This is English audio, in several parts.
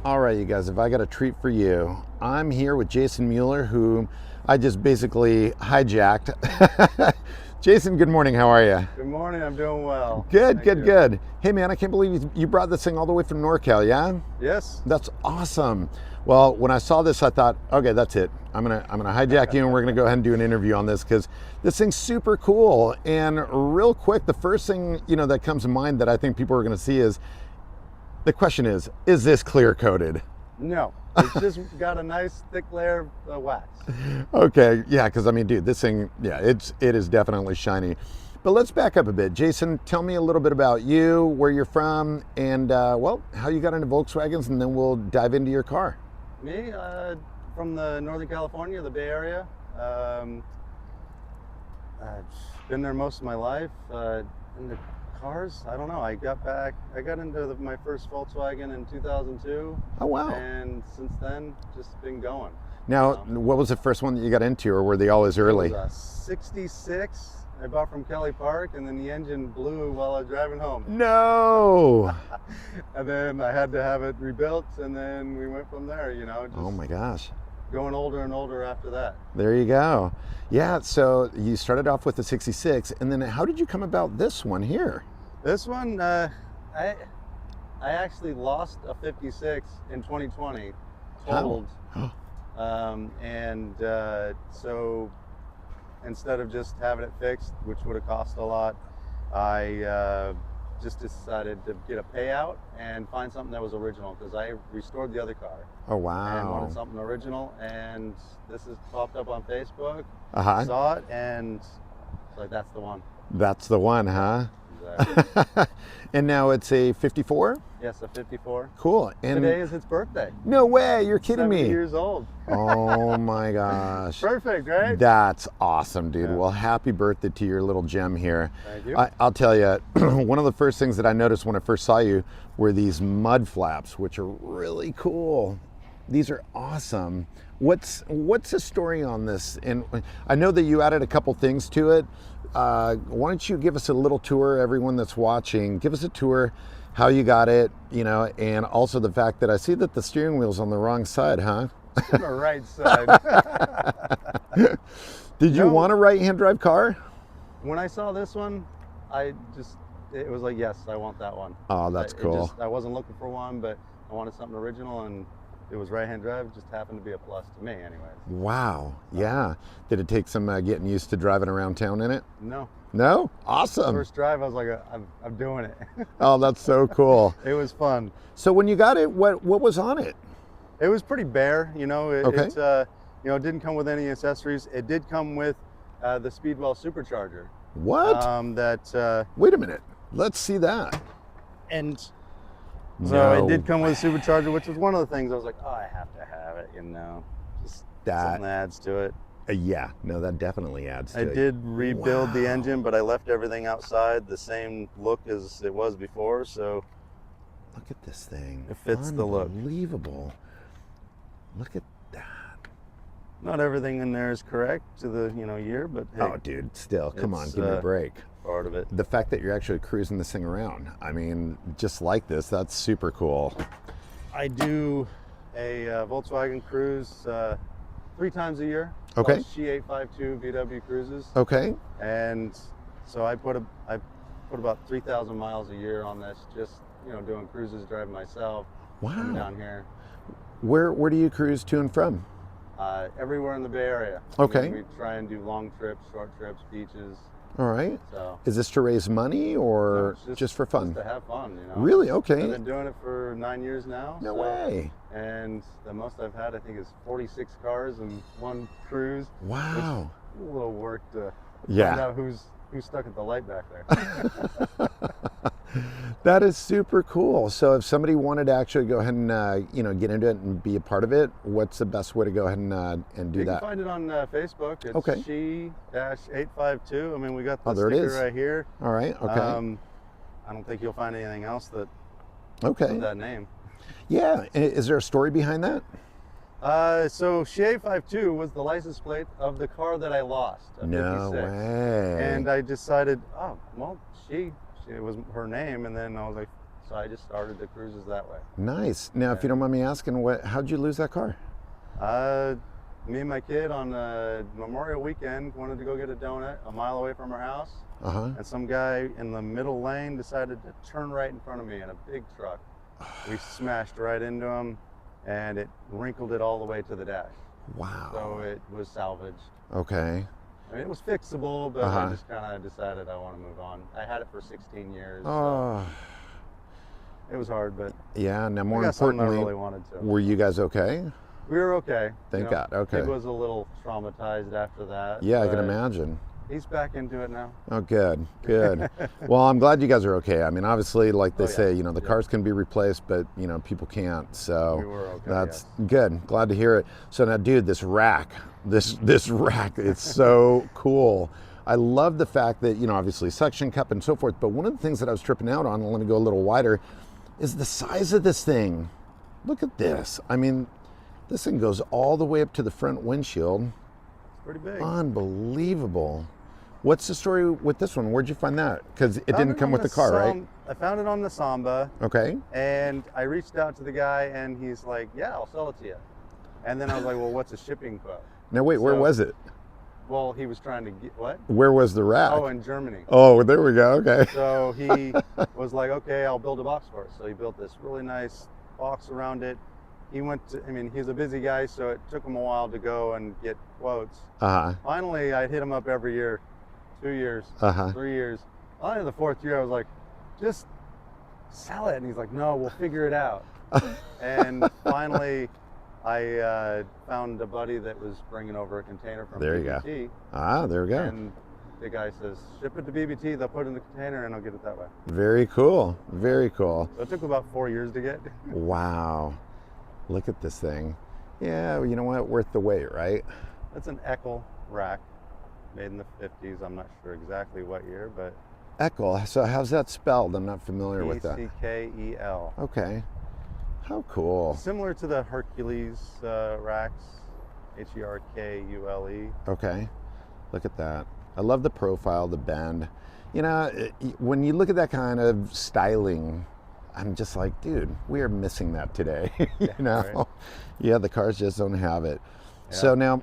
All right, you guys, if I got a treat for you, I'm here with Jason Mueller, who I just basically hijacked. Jason, good morning. How are you? Good morning. I'm doing well. Good, Thank good, you. good. Hey, man, I can't believe you brought this thing all the way from NorCal, yeah? Yes. That's awesome. Well, when I saw this, I thought, okay, that's it. I'm gonna hijack you, and we're gonna go ahead and do an interview on this because this thing's super cool. And real quick, the first thing that comes to mind that I think people are gonna see is the question is this clear coated? No. It's just got a nice thick layer of wax. Okay, yeah, because I mean, dude, this thing, yeah, it is definitely shiny. But let's back up a bit. Jason, tell me a little bit about you, where you're from, and well, how you got into Volkswagens, and then we'll dive into your car. Me, from the Northern California, the Bay Area. I've been there most of my life. Into cars, I don't know. I got into my first Volkswagen in 2002. Oh, wow. And since then, just been going. Now, what was the first one that you got into, or were they always early? It was a 66 I bought from Kelly Park, and then the engine blew while I was driving home. No! And then I had to have it rebuilt, and then we went from there, just Oh my gosh. going older and older after that. There you go. Yeah, so you started off with the 66, and then how did you come about this one here? This one, I actually lost a 56 in 2020, totaled. So instead of just having it fixed, which would have cost a lot, I just decided to get a payout and find something that was original, because I restored the other car. Oh, wow. And wanted something original, and this has popped up on Facebook. Uh-huh. Saw it, and like, that's the one. That's the one, huh? Exactly. And now it's a 54? Yes, a 54. Cool. And today is its birthday. no way, you're kidding 70 me. years old. Oh my gosh. Perfect, right? That's awesome, dude. Yeah. Well, happy birthday to your little gem here. Thank you. I'll tell you, one of the first things that I noticed when I first saw you were these mud flaps, which are really cool. These are awesome. What's the story on this? And I know that you added a couple things to it. Why don't you give us a little tour, everyone that's watching, give us a tour, how you got it, and also the fact that I see that the steering wheel's on the wrong side, huh? On the right side. Did you want a right-hand drive car? When I saw this one, it was like, yes, I want that one. Oh, that's cool. I wasn't looking for one, but I wanted something original, and it was right-hand drive. It just happened to be a plus to me anyways. Wow, yeah. Did it take some getting used to driving around town in it? No. No? Awesome. First drive, I was like, I'm doing it. Oh, that's so cool. It was fun. So when you got it, what was on it? It was pretty bare, Okay. It didn't come with any accessories. It did come with the Speedwell supercharger. What? Wait a minute. Let's see that. And No so it did come with a supercharger, which was one of the things I was like, oh, I have to have it, just something that adds to it. Yeah, no, that definitely adds to it. I did rebuild the engine, but I left everything outside the same look as it was before, so Look at this thing. It fits the look. Unbelievable. Look at that. not everything in there is correct to the year, but hey, Oh, dude, still, come on, it's, give me a break. part of it. The fact that you're actually cruising this thing around, I mean, just like this, that's super cool. I do a Volkswagen cruise 3 times a year. Okay. Called She852 VW cruises. Okay. And so I put about 3,000 miles a year on this, just doing cruises, driving myself. Coming Wow. down here. Where do you cruise to and from? Everywhere in the Bay Area. Okay. We try and do long trips, short trips, beaches. All right. So Is this to raise money or no, it's just for fun? Just to have fun, Really? I've Okay. been doing it for 9 years now. No so- way. And the most I've had, I think, is 46 cars in one cruise. Wow. A little work to find Yeah. out who's stuck at the light back there. That is super cool. So if somebody wanted to actually go ahead and get into it and be a part of it, what's the best way to go ahead and do You that? can find it on Facebook. It's Okay. She-852. I mean, we got the there it sticker is. right here. All right. Okay. I don't think you'll find anything else that Okay. with that name. Yeah. Is there a story behind that? So She-852 was the license plate of the car that I lost. A No 56. way. And I decided, oh, well, it was her name, and then I was like, So I just started the cruises that way. Nice. Now, if you don't mind me asking, how'd you lose that car? Me and my kid on Memorial weekend wanted to go get a donut a mile away from our house. And some guy in the middle lane decided to turn right in front of me in a big truck. We smashed right into him, and it wrinkled it all the way to the dash. Wow. So it was salvaged. Okay. I mean, it was fixable, but I just kind of decided I want to move on. I had it for 16 years. So it was hard, but yeah. Now, more I importantly, really wanted to. Were you guys okay? We were okay. Thank God. Okay. He was a little traumatized after that. Yeah, I can imagine. He's back into it now. Oh, good, good. Well, I'm glad you guys are okay. I mean, obviously, like they say, the cars can be replaced, but people can't. So we were okay, that's good. Glad to hear it. So now, dude, this rack, this rack, it's so cool. I love the fact that obviously suction cup and so forth. But one of the things that I was tripping out on, and let me go a little wider, is the size of this thing. Look at this. I mean, this thing goes all the way up to the front windshield. It's pretty big. Unbelievable. What's the story with this one? Where'd you find that? Because it didn't come with the car, right? I found it on the Samba. Okay. And I reached out to the guy, and he's like, "Yeah, I'll sell it to you." And then I was like, "Well, what's a shipping quote?" Now wait, where was it? Well, he was trying to get what? Where was the rack? Oh, in Germany. Oh, there we go. Okay. So he was like, "Okay, I'll build a box for it." So he built this really nice box around it. He went to, he's a busy guy, so it took him a while to go and get quotes. Finally, I'd hit him up every year, 2 years, 3 years. Finally, the 4th year, I was like, "Just sell it." And he's like, "No, we'll figure it out." And finally, I found a buddy that was bringing over a container from BBT. There we go. And the guy says, "Ship it to BBT, they'll put it in the container and I'll get it that way." Very cool. Very cool. So it took about 4 years to get. Wow. Look at this thing. Yeah, you know what? Worth the wait, right? That's an Eckel rack, made in the 50s. I'm not sure exactly what year, but... Eckel. So how's that spelled? I'm not familiar with that. E-C-K-E-L. Okay. How cool. Similar to the Hercules racks, Herkule. Okay. Look at that. I love the profile, the bend. When you look at that kind of styling, I'm just like, dude, we are missing that today. Right. Yeah, the cars just don't have it. Yeah. So now,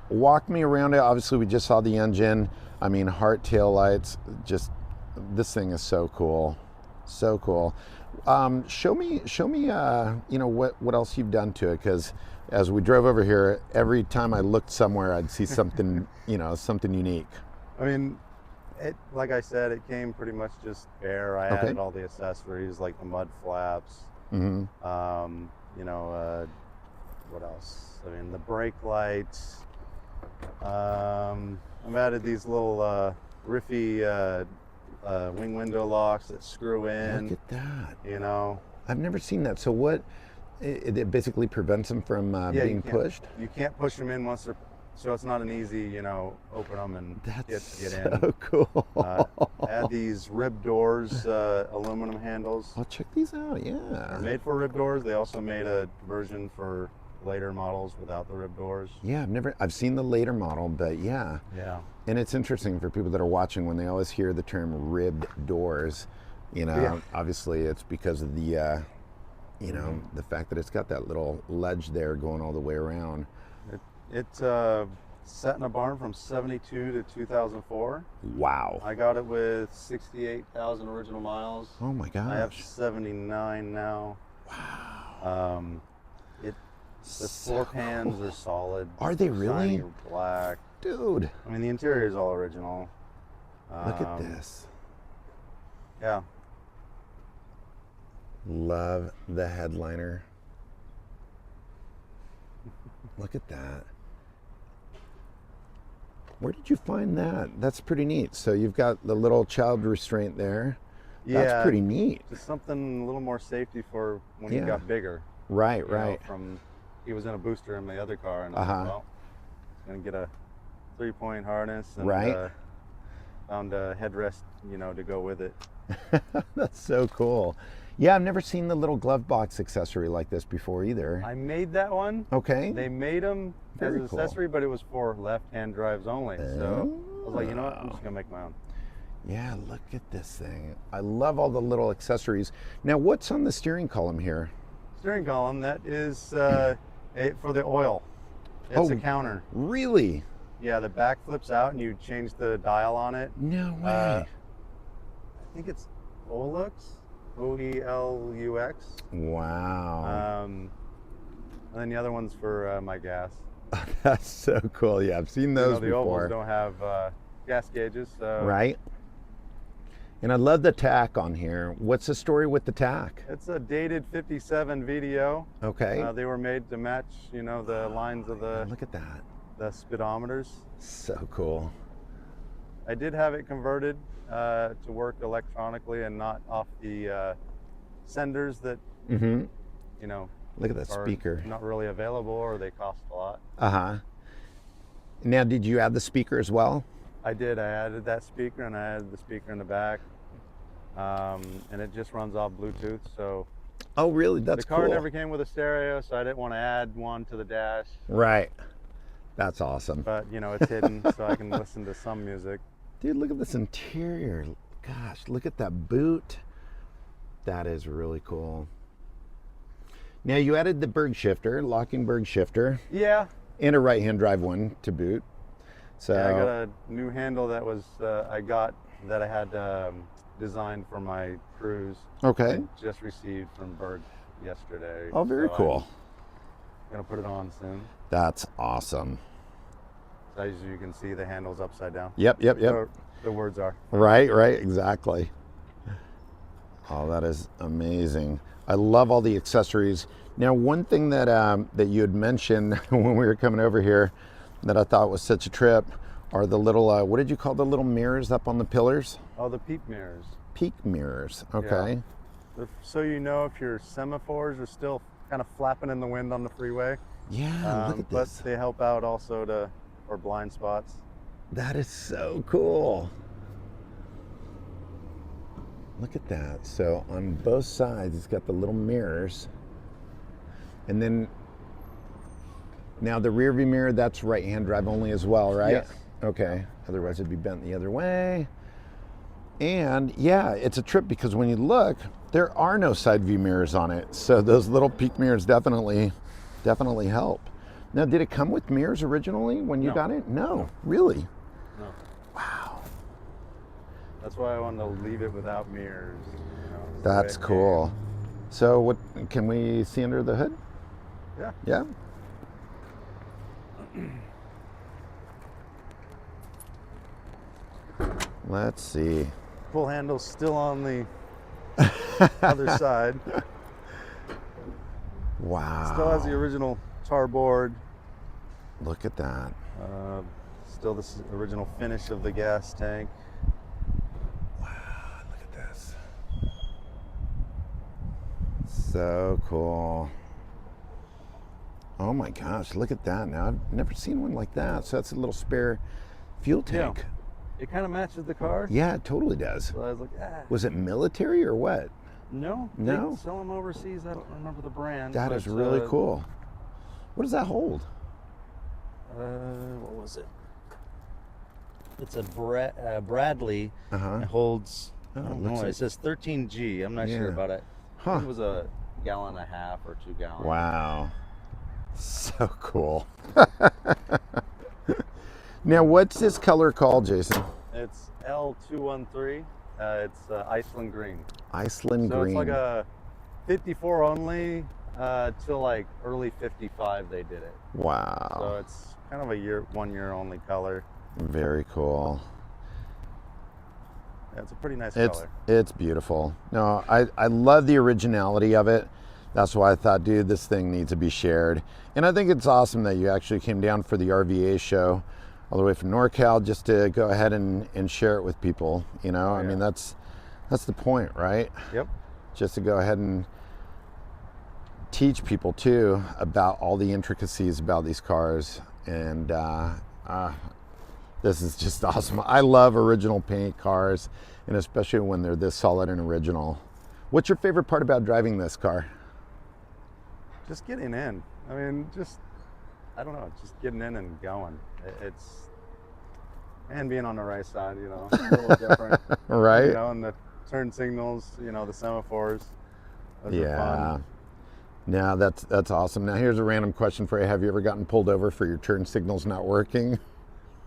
walk me around it. Obviously, we just saw the engine. I mean, Hart tail lights. Just, this thing is so cool, so cool. Show me. What else you've done to it, because as we drove over here, every time I looked somewhere, I'd see something, something unique. I mean, like I said, it came pretty much just bare. I added all the accessories like the mud flaps. What else? I mean, the brake lights. I've added these little riffy wing window locks that screw in. Look at that. I've never seen that. So what? It basically prevents them from being pushed? You can't push them in once they're... So it's not an easy, open them and get in. So cool. Add these rib doors, aluminum handles. I'll check these out, yeah. They're made for rib doors. They also made a version for later models without the rib doors. Yeah, I've seen the later model, but yeah. Yeah. And it's interesting for people that are watching when they always hear the term ribbed doors, obviously it's because of the, the fact that it's got that little ledge there going all the way around. It's set in a barn from 72 to 2004. Wow. I got it with 68,000 original miles. Oh my gosh. I have 79 now. Wow. The floor pans are solid. Are they really? Shiny black. Dude. I mean, the interior is all original. Look at this. Yeah. Love the headliner. Look at that. Where did you find that? That's pretty neat. So you've got the little child restraint there. Yeah. That's pretty neat. Just something a little more safety for when he got bigger. Right. He was in a booster in the other car, and I was like, well, I'm gonna get a 3-point harness and found a headrest, to go with it. That's so cool. Yeah, I've never seen the little glove box accessory like this before either. I made that one. Okay. They made them as an accessory, but it was for left-hand drives only. So I was like, you know what? I'm just gonna make my own. Yeah, look at this thing. I love all the little accessories. Now, what's on the steering column here? Steering column, that is for the oil. It's Oh, a counter. really? Yeah, the back flips out and you change the dial on it. No Uh, way. I think it's Olux, Oelux. Wow. And then the other one's for my gas. That's so cool. Yeah, I've seen You those know, the before. ovals don't have gas gauges, so Right? And I love the tack on here. What's the story with the tack? it's a dated '57 VDO. Okay. They were made to match, you know, the lines of Look at that. the speedometers. So cool. I did have it converted to work electronically and not off the senders that, Mm-hmm. you know, Look at that are speaker. not really available or they cost a lot. Uh-huh. Now, did you add the speaker as well? I did. I added that speaker and I added the speaker in the back. And it just runs off Bluetooth. So Oh, really? That's the car cool. never came with a stereo, so I didn't want to add one to the dash. Right. That's awesome. But, you know, it's hidden so I can listen to some music. Dude, look at this interior. Gosh, look at that boot. That is really cool. Now, you added the berg shifter, locking berg shifter, Yeah. and a right-hand drive one to boot. So, Yeah, I got a new handle that was I had designed for my cruise. okay. I just received from Berg yesterday. Oh, very so cool. I'm gonna put it on soon. That's awesome. So as you can see, the handle's upside down. Yep. So the words are. Right, exactly. Oh, that is amazing. I love all the accessories. Now, one thing that that you had mentioned when we were coming over here that I thought was such a trip are the little, what did you call the little mirrors up on the pillars? Oh, the peak mirrors. Peak mirrors, okay. So you know if your semaphores are still kind of flapping in the wind on the freeway. Yeah, look at But this. they help out also for blind spots. That is so cool. Look at that. So on both sides, it's got the little mirrors. And then, now the rear view mirror, that's right-hand drive only as well, right? Yes. Okay, otherwise it'd be bent the other way. And yeah, it's a trip because when you look, there are no side view mirrors on it. So those little peak mirrors definitely help. Now, did it come with mirrors originally when you No. got it? No, really? No. Wow. That's why I wanted to leave it without mirrors. You know, it's the way That's it cool. So what, can we see under the hood? came. Yeah. Let's see. Pull handle's still on the other side. Wow. Still has the original tar board. Look at that. Still the original finish of the gas tank. Wow, look at this. So cool. Oh my gosh, look at that. Now, I've never seen one like that. So that's a little spare fuel tank. Yeah. It kind of matches the car. Yeah, it totally does. So I was like, Was it military or what? No. No? They sell them overseas. I don't remember the brand. That but, is really cool. What does that hold? What was it? It's a Bradley. Uh-huh. It holds, Oh, I don't looks know, like- it says 13G. I'm not Yeah. sure about it. I Huh. think it was a gallon and a half or 2 gallons. Wow. So cool. Now, what's this color called, Jason? It's L213. It's Iceland green. Iceland So green. it's like a 54 only till like early 55 they did it. Wow. So it's kind of a 1 year only color. Very cool. Yeah, it's a pretty nice It's color. it's beautiful. No, I love the originality of it. That's why I thought, dude, this thing needs to be shared. And I think it's awesome that you actually came down for the RVA show all the way from NorCal just to go ahead and share it with people. You know, I yeah. mean, that's the point, right? Yep. Just to go ahead and teach people too about all the intricacies about these cars. And this is just awesome. I love original paint cars, and especially when they're this solid and original. What's your favorite part about driving this car? Just getting in. I mean, I don't know, just getting in and going. And being on the right side, you know, a little different. Right? You know, and the turn signals, you know, the semaphores. Those are fun. No, that's awesome. Now here's a random question for you. Have you ever gotten pulled over for your turn signals not working?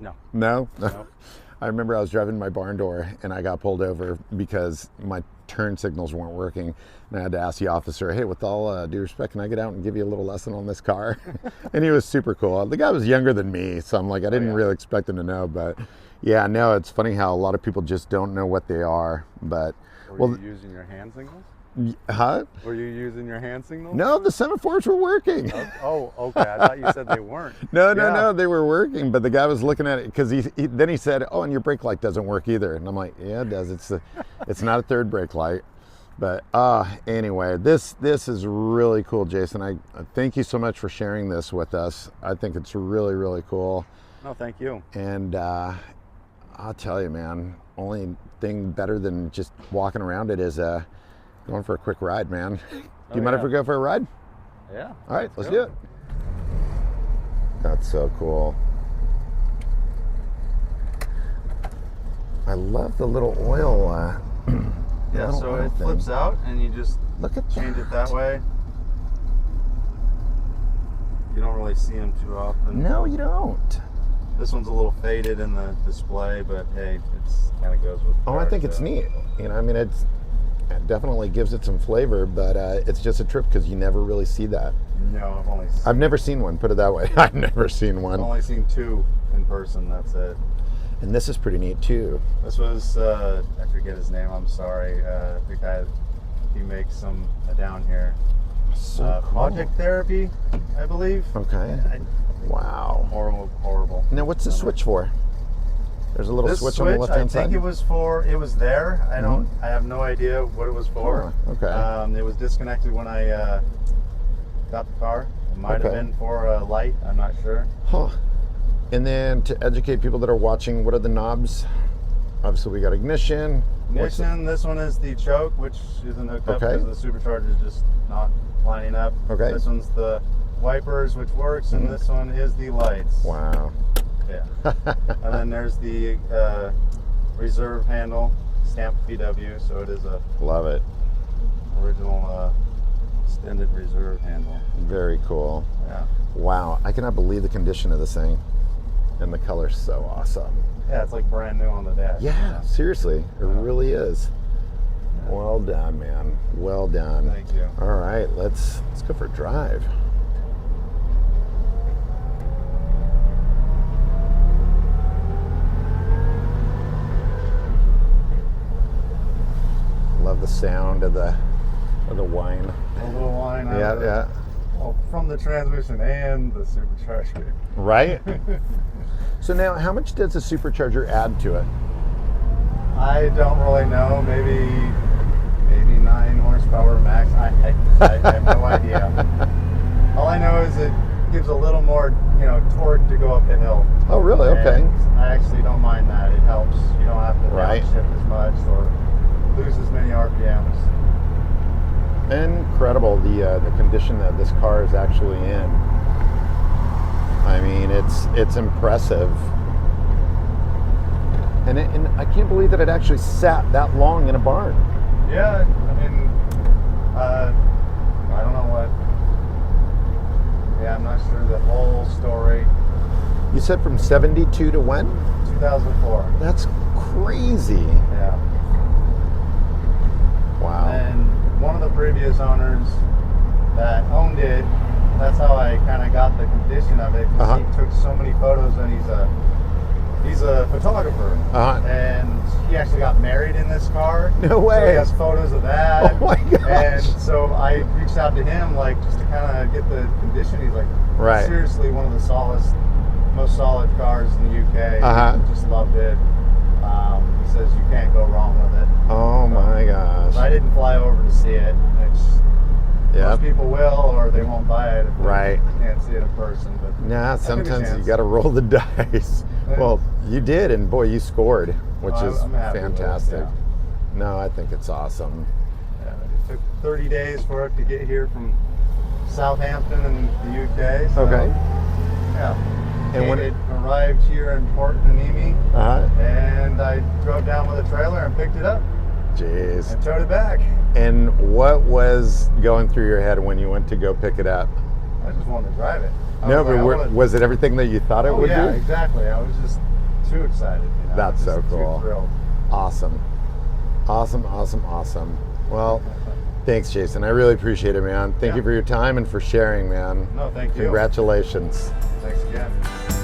No. No? Nope. I remember I was driving my barn door and I got pulled over because my turn signals weren't working. And I had to ask the officer, hey, with all due respect, can I get out and give you a little lesson on this car? And he was super cool. The guy was younger than me, so I'm like, I didn't really expect him to know. But yeah, no, it's funny how a lot of people just don't know what they are. But Were you using your hand signals? Huh? Were you using your hand signals? No, the semaphores were working. Oh, okay. I thought you said they weren't. No, they were working, but the guy was looking at it because then he said, "Oh, and your brake light doesn't work either." And I'm like, "Yeah, it does. It's not a third brake light." But anyway, this is really cool, Jason. I thank you so much for sharing this with us. I think it's really, really cool. No, thank you. And I'll tell you, man, only thing better than just walking around it is going for a quick ride, man. Do you mind if we go for a ride? Yeah. All right, let's do it. That's so cool. I love the little oil. Yeah, so it flips out and you just change it that way. You don't really see them too often. No, you don't. This one's a little faded in the display, but hey, it's kind of goes with the car, I think it's neat. You know, I mean, it definitely gives it some flavor, but it's just a trip because you never really see that. No, I've never seen one, put it that way. I've never seen one. I've only seen two in person, that's it. And this is pretty neat too. This was, I forget his name, I'm sorry. The guy, he makes some down here. So cool. Object Therapy, I believe. Okay. Wow. Horrible. Now what's the switch for? There's a little switch on the left-hand side? I think it was there. I have no idea what it was for. Oh, okay. It was disconnected when I got the car. It might have been for a light, I'm not sure. Huh. And then to educate people that are watching, what are the knobs? Obviously we got ignition. This one is the choke, which isn't hooked up because the supercharger is just not lining up. Okay. This one's the wipers, which works, and this one is the lights. Wow. Yeah. And then there's the reserve handle, stamped PW, so it is a love it. Original extended reserve handle. Very cool. Yeah. Wow, I cannot believe the condition of this thing. And the color's so awesome. Yeah, it's like brand new on the dash. Yeah, seriously, it really is. Yeah. Well done, man. Well done. Thank you. All right, let's go for a drive. Love the sound of the wine. A little wine. Yeah. Well, from the transmission and the supercharger. Right? So now, how much does the supercharger add to it? I don't really know. Maybe 9 horsepower max. I have no idea. All I know is it gives a little more, torque to go up the hill. Oh, really? Okay. And I actually don't mind that. It helps. You don't have to downshift as much or lose as many RPMs. Incredible the condition that this car is actually in. I mean, it's impressive, and I can't believe that it actually sat that long in a barn. Yeah, I mean, I don't know what. Yeah, I'm not sure the whole story. You said from 72 to when? 2004. That's crazy. Yeah. Wow. And one of the previous owners that owned it, that's how I kind of got the condition of it. He took so many photos, and he's a photographer, and he actually got married in this car. No way. So he has photos of that. Oh my gosh. And so I reached out to him, just to kind of get the condition. He's like, seriously, one of the most solid cars in the UK. He just loved it. He says you can't go wrong with it. Oh my gosh. I didn't fly over to see it. Most people will, or they won't buy it if they can't see it in person. But yeah, sometimes you got to roll the dice. Well, you did, and boy, you scored, which is fantastic. No, I think it's awesome. Yeah, it took 30 days for it to get here from Southampton in the UK. So, yeah. And when it arrived here in Port Anemi, and I drove down with a trailer and picked it up jeez. and towed it back. And what was going through your head when you went to go pick it up? I just wanted to drive it. No, but was it everything that you thought it would yeah, be? exactly. I was just too excited. You know? That's so Just cool. Too thrilled. Awesome. Awesome, awesome, awesome. Well, thanks, Jason. I really appreciate it, man. Thank you for your time and for sharing, man. No, thank you. Congratulations. Thanks again.